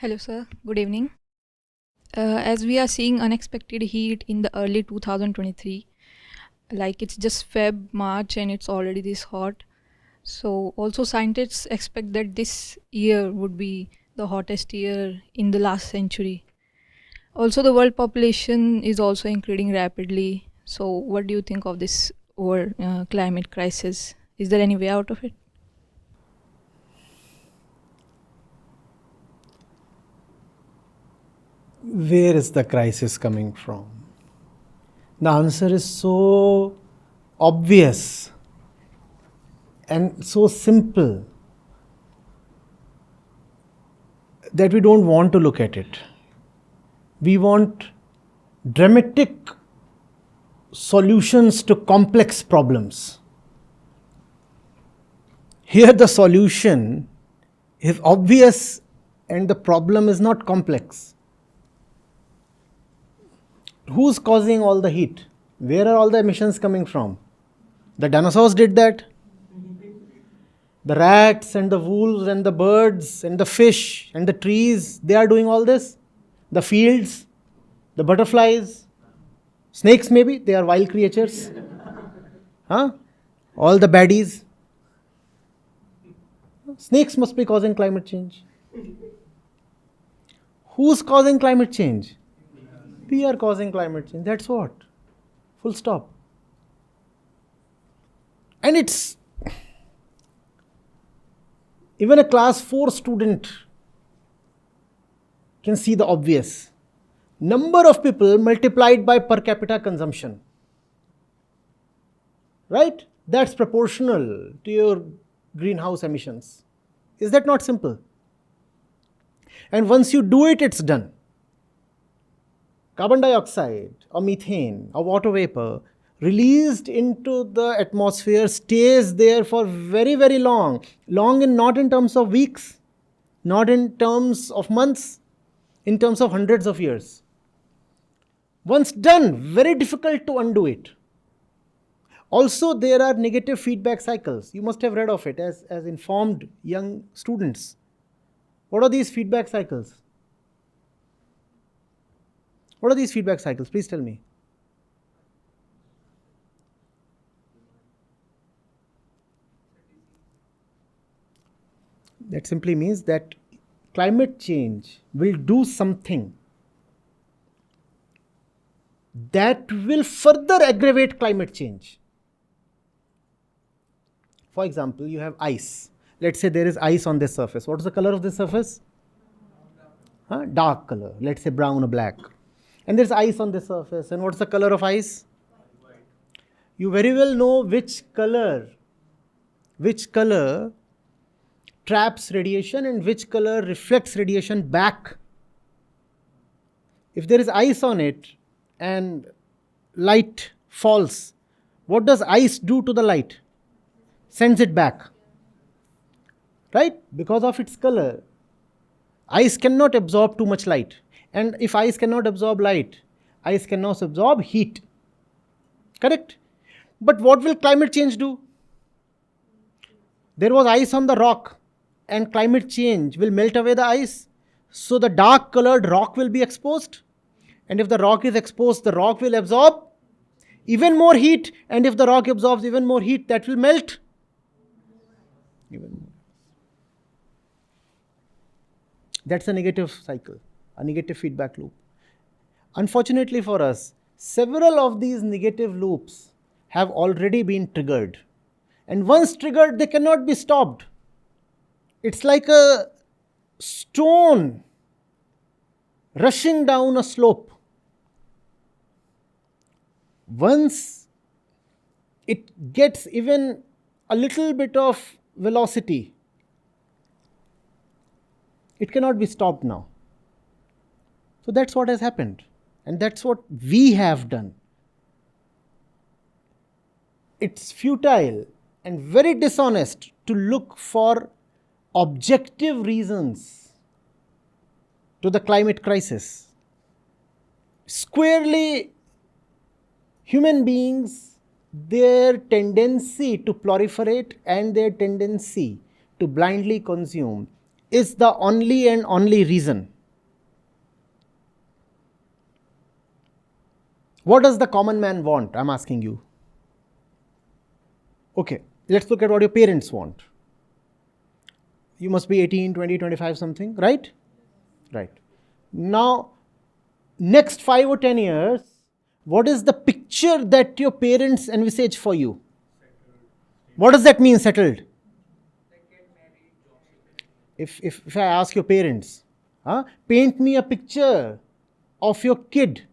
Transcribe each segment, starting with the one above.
Hello, sir. Good evening. As we are seeing unexpected heat in the early 2023, like it's just Feb, March, and it's already this hot. So, also scientists expect that this year would be the hottest year in the last century. Also, the world population is also increasing rapidly. So, what do you think of this world climate crisis? Is there any way out of it? Where is the crisis coming from? The answer is so obvious and so simple that we don't want to look at it. We want dramatic solutions to complex problems. Here, the solution is obvious and the problem is not complex. Who's causing all the heat? Where are all the emissions coming from? The dinosaurs did that. The rats and the wolves and the birds and the fish and the trees, they are doing all this. The fields, the butterflies, snakes maybe, they are wild creatures. Huh? All the baddies. Snakes must be causing climate change. Who's causing climate change? We are causing climate change. That's what. Full stop. And it's even a class 4 student can see the obvious. Number of people multiplied by per capita consumption. Right? That's proportional to your greenhouse emissions. Is that not simple? And once you do it, it's done. Carbon dioxide or methane or water vapor released into the atmosphere stays there for very, very long. Long in not in terms of weeks, not in terms of months, in terms of hundreds of years. Once done, very difficult to undo it. Also, there are negative feedback cycles. You must have read of it as informed young students. What are these feedback cycles? What are these feedback cycles? Please tell me. That simply means that climate change will do something that will further aggravate climate change. For example, you have ice. Let's say there is ice on this surface. What is the color of this surface? Dark color. Let's say brown or black. And there's ice on the surface. And what's the color of ice? White. You very well know which color traps radiation and which color reflects radiation back. If there is ice on it and light falls, what does ice do to the light? Sends it back. Right? Because of its color. Ice cannot absorb too much light. And if ice cannot absorb light, ice cannot absorb heat. Correct? But what will climate change do? There was ice on the rock and climate change will melt away the ice. So the dark colored rock will be exposed. And if the rock is exposed, the rock will absorb even more heat. And if the rock absorbs even more heat, that will melt even more. That's a negative cycle. A negative feedback loop. Unfortunately for us, several of these negative loops have already been triggered. And once triggered, they cannot be stopped. It's like a stone rushing down a slope. Once it gets even a little bit of velocity, it cannot be stopped now. So that's what has happened. And that's what we have done. It's futile and very dishonest to look for objective reasons to the climate crisis. Squarely, human beings, their tendency to proliferate and their tendency to blindly consume is the only and only reason What does the common man want? I'm asking you. Okay, let's look at what your parents want. You must be 18, 20, 25 something, right? Right. Now, next 5 or 10 years, what is the picture that your parents envisage for you? What does that mean, settled? If I ask your parents, paint me a picture of your kid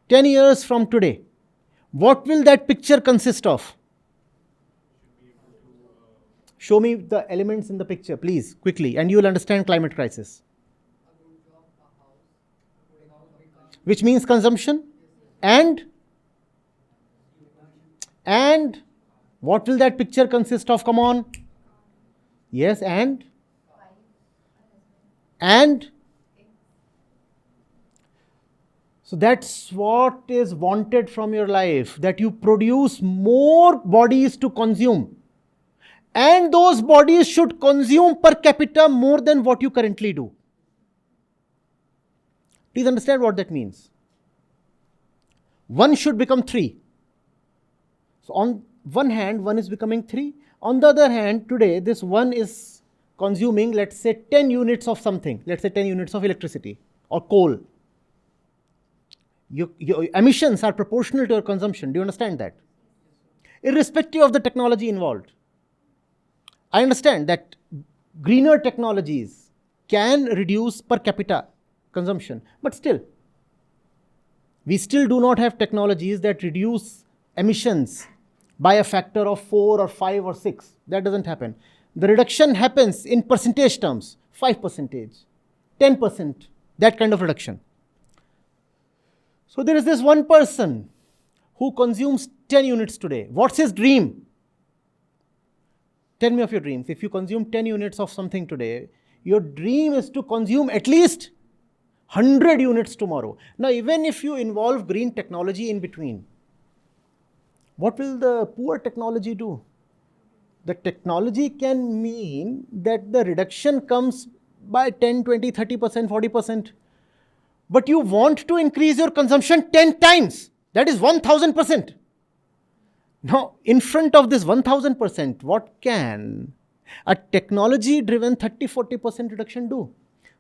10 years from today, what will that picture consist of? Show me the elements in the picture, please, quickly, and you will understand climate crisis. Which means consumption. And what will that picture consist of? Come on. Yes, and so that's what is wanted from your life, that you produce more bodies to consume. And those bodies should consume per capita more than what you currently do. Please understand what that means. 1 should become 3. So on one hand, 1 is becoming 3. On the other hand, today this 1 is consuming, let's say, 10 units of something. Let's say 10 units of electricity or coal. Your emissions are proportional to your consumption. Do you understand that? Irrespective of the technology involved. I understand that greener technologies can reduce per capita consumption, but still, we still do not have technologies that reduce emissions by a factor of 4 or 5 or 6. That doesn't happen. The reduction happens in percentage terms, 5%, 10%, that kind of reduction. So there is this one person who consumes 10 units today. What's his dream? Tell me of your dreams. If you consume 10 units of something today, your dream is to consume at least 100 units tomorrow. Now, even if you involve green technology in between, what will the poor technology do? The technology can mean that the reduction comes by 10, 20, 30%, 40%. But you want to increase your consumption 10 times. That is 1000%. Now, in front of this 1000%, what can a technology-driven 30-40% reduction do?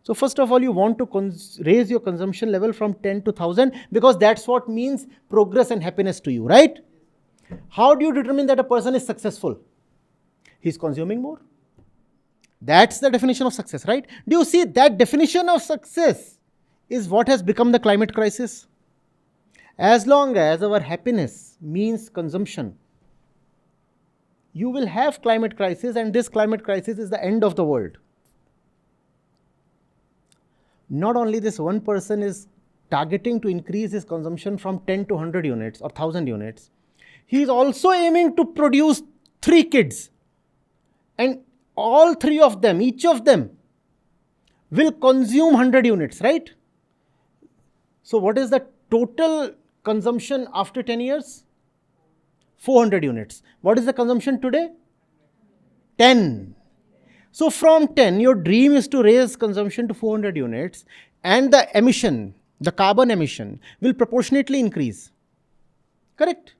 So first of all, you want to raise your consumption level from 10 to 1000 because that's what means progress and happiness to you, right? How do you determine that a person is successful? He's consuming more. That's the definition of success, right? Do you see that definition of success is what has become the climate crisis? As long as our happiness means consumption, you will have climate crisis, and this climate crisis is the end of the world. Not only this one person is targeting to increase his consumption from 10 to 100 units or 1000 units, he is also aiming to produce 3 kids. And all 3 of them, each of them, will consume 100 units, right? So what is the total consumption after 10 years? 400 units. What is the consumption today? 10. So from 10, your dream is to raise consumption to 400 units, and the emission, the carbon emission, will proportionately increase. Correct?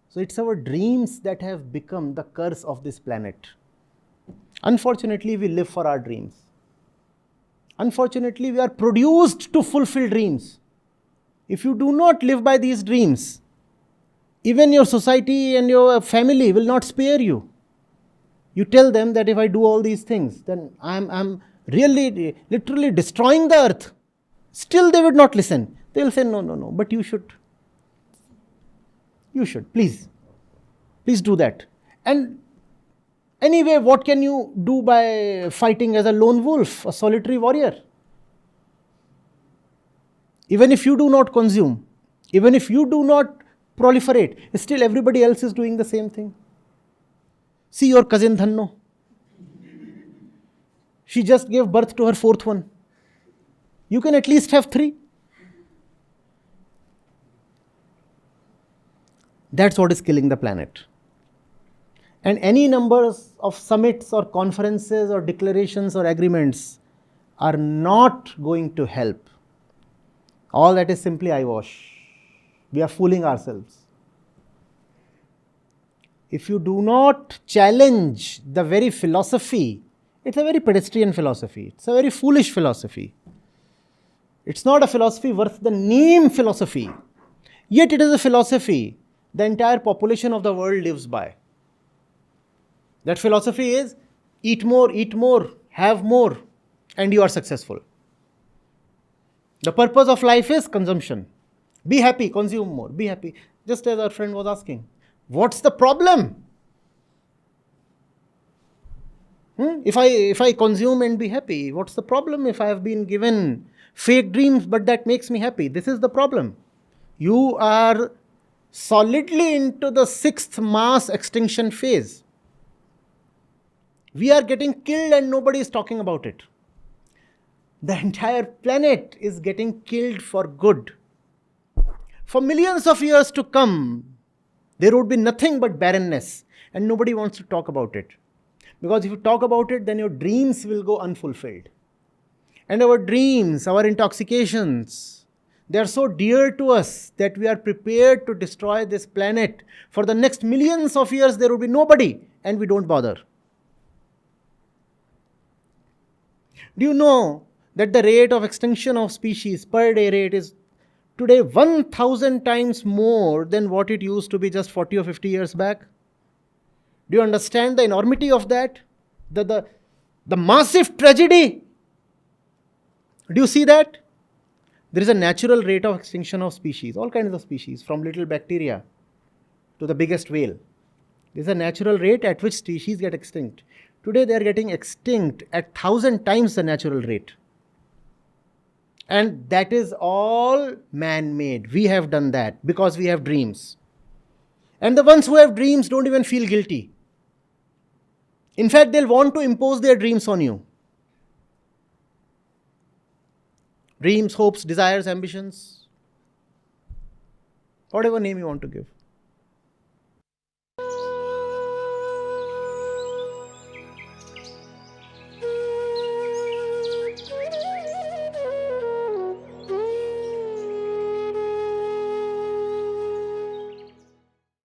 So it's our dreams that have become the curse of this planet. Unfortunately, we live for our dreams. Unfortunately, we are produced to fulfill dreams. If you do not live by these dreams, even your society and your family will not spare you. You tell them that if I do all these things, then I'm really, literally destroying the earth. Still they would not listen. They will say, no, but you should. You should, please. Please do that. And anyway, what can you do by fighting as a lone wolf, a solitary warrior? Even if you do not consume, even if you do not proliferate, still everybody else is doing the same thing. See your cousin Dhanno. She just gave birth to her 4th one. You can at least have 3. That's what is killing the planet. And any numbers of summits or conferences or declarations or agreements are not going to help. All that is simply eyewash. We are fooling ourselves. If you do not challenge the very philosophy, it's a very pedestrian philosophy. It's a very foolish philosophy. It's not a philosophy worth the name philosophy. Yet it is a philosophy the entire population of the world lives by. That philosophy is eat more, have more, and you are successful. The purpose of life is consumption. Be happy, consume more, be happy. Just as our friend was asking, what's the problem? If I consume and be happy, what's the problem if I have been given fake dreams but that makes me happy? This is the problem. You are solidly into the 6th mass extinction phase. We are getting killed and nobody is talking about it. The entire planet is getting killed for good. For millions of years to come, there would be nothing but barrenness, and nobody wants to talk about it. Because if you talk about it, then your dreams will go unfulfilled. And our dreams, our intoxications, they are so dear to us that we are prepared to destroy this planet. For the next millions of years, there will be nobody, and we don't bother. Do you know that the rate of extinction of species per day rate is today 1,000 times more than what it used to be just 40 or 50 years back? Do you understand the enormity of that? The massive tragedy. Do you see that? There is a natural rate of extinction of species, all kinds of species, from little bacteria to the biggest whale. There is a natural rate at which species get extinct. Today they are getting extinct at 1,000 times the natural rate. And that is all man-made. We have done that because we have dreams. And the ones who have dreams don't even feel guilty. In fact, they'll want to impose their dreams on you. Dreams, hopes, desires, ambitions, whatever name you want to give.